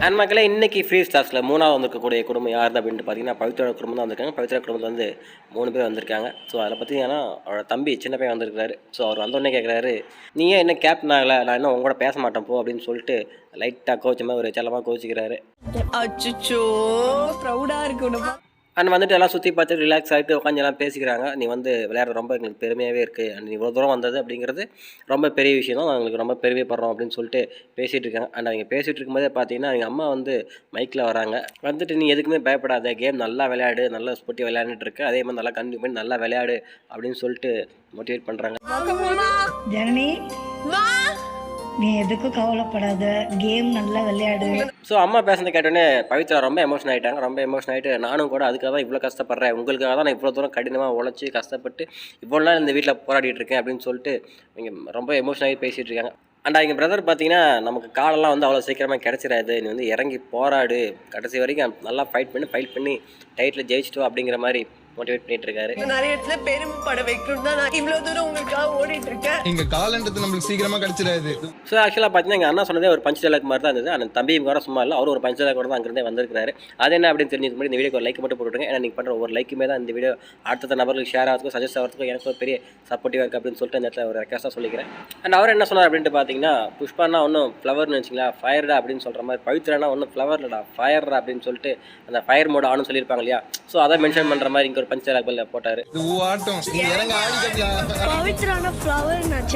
And மக்களே இன்னைக்கு free ஸ்டார்ஸில் மூணாவது வந்திருக்கக்கூடிய குடும்பம் யார் அப்படின்ட்டு பார்த்தீங்கன்னா பவித்ரா குடும்பம் தான் வந்திருக்காங்க. பவித்ரா குடும்பத்தில் வந்து 3 பேர் வந்திருக்காங்க. ஸோ அதில் பார்த்தீங்கன்னா அவரோட தம்பி சின்ன பையன் வந்திருக்காரு. ஸோ அவர் வந்தோடனே கேட்குறாரு, நீ ஏன் என்ன கேப்டன் ஆகலை, நான் இன்னும் உங்களோட பேச மாட்டேன் போ அப்படின்னு சொல்லிட்டு லைட்டாக கோச்ச மாதிரி ஒரு செல்லமாக கோச்சிக்கிறாரு. அச்சோ ப்ரௌடாக இருக்கு. அண்ட் வந்துட்டு எல்லாம் சுற்றி பார்த்துட்டு ரிலாக்ஸ் ஆகிட்டு உட்காந்து எல்லாம் பேசிக்கிறாங்க. நீ வந்து விளையாட ரொம்ப எங்களுக்கு பெருமையாகவே இருக்குது, அண்ட் நீ இவ்வளோ தூரம் வந்தது அப்படிங்கிறது ரொம்ப பெரிய விஷயம் தான், எங்களுக்கு ரொம்ப பெருமைப்படுறோம் அப்படின்னு சொல்லிட்டு பேசிகிட்டு இருக்காங்க. அண்ட் அவங்க பேசிகிட்டு இருக்கும்போதே பார்த்தீங்கன்னா அவங்க அம்மா வந்து மைக்கில் வராங்க. வந்துட்டு நீ எதுக்குமே பயப்படாத, கேம் நல்லா விளையாடு, நல்லா ஸ்போர்ட்டி விளையாண்டுட்டு இருக்கு, அதே மாதிரி நல்லா கண்டினியூ பண்ணி நல்லா விளையாடு அப்படின்னு சொல்லிட்டு மோட்டிவேட் பண்ணுறாங்க. ஜனனி, நீ எதுக்கும் கவலைப்படாத, கேம் நல்லா விளையாடு. ஸோ அம்மா பேசுனது கேட்டோன்னே பவித்ரா ரொம்ப எமோஷன் ஆகிட்டாங்க. ரொம்ப எமோஷன் ஆகிட்டு, நானும் கூட அதுக்காக தான் இவ்வளோ கஷ்டப்படுறேன், உங்களுக்காக தான் நான் இவ்வளோ தூரம் கடினமாக உழைச்சி கஷ்டப்பட்டு இவ்வளோ நாள் இந்த வீட்டில் போராடிட்டு இருக்கேன் அப்படின்னு சொல்லிட்டு இங்கே ரொம்ப எமோஷன் ஆகி பேசிகிட்டு இருக்காங்க. அண்ட் எங்கள் பிரதர் பார்த்தீங்கன்னா, நமக்கு காலெல்லாம் வந்து அவ்வளோ சீக்கிரமாக கிடச்சிடாது, நீ வந்து இறங்கி போராடு, கடைசி வரைக்கும் நல்லா ஃபைட் பண்ணி டைட்டில் ஜெயிச்சிட்டோம் அப்படிங்கிற மாதிரி மோட்டிவேட் பண்ணிட்டு இருக்காரு. நிறைய இடத்துல பெருமைப்பட வைக்கணும் தான் நான் இவ்வளோ தூரம் உங்களுக்காக ஓடிட்டு இருக்கேன். எங்க காலன்றது நம்மளுக்கு சீக்கிரமா கிடைச்சிடாது. ஸோ ஆக்சுவலாக பார்த்தீங்கன்னா எங்கள் அண்ணா சொன்னதே ஒரு பஞ்ச் டைலாக் மாதிரி தான் இருந்தது. அந்த தம்பியும் கூட சும்மா இல்லை, அவர் ஒரு பஞ்ச் டைலாக் கூட தான் அங்கிருந்தே வந்திருக்காரு. அது என்ன அப்படின்னு தெரிஞ்சது முன்னாடி இந்த வீடியோக்கு ஒரு லைக் மட்டும் போட்டுவிடுங்க. ஏன்னா நீங்கள் பண்ணுற ஒரு லைக்குமே தான் இந்த வீடியோ அடுத்த நபர்களுக்கு ஷேர் ஆகிறதுக்கும் சஜஸ்ட் ஆகிறதுக்கும் எனக்கு ஒரு பெரிய சப்போர்ட்டிவாக இருக்குது அப்படின்னு சொல்லிட்டு அந்த இடத்துல ஒரு ரெக்வஸ்ட்டாக சொல்லிக்கிறேன். அண்ட் அவர் என்ன சொன்னார் அப்படின்ட்டு பார்த்தீங்கன்னா, புஷ்பானா ஒன்றும் ஃப்ளவர்னு வச்சிங்களா, ஃபயர்டா அப்படின்னு சொல்கிற மாதிரி, பவித்ரானா ஒன்றும் ஃப்ளவர்லடா ஃபயர்டா அப்படின்னு சொல்லிட்டு அந்த ஃபயர் மோட் ஆனும் சொல்லியிருப்பாங்க இல்லையா. ஸோ அதை மென்ஷன் பண்ணுற மாதிரி இங்கே ஒரு பஞ்ச் டைலாக் போட்டார். இது ஆட்டம், நீ இறங்க ஆடிக்கலாம். பவித்ரான ஃப்ளவர் நான்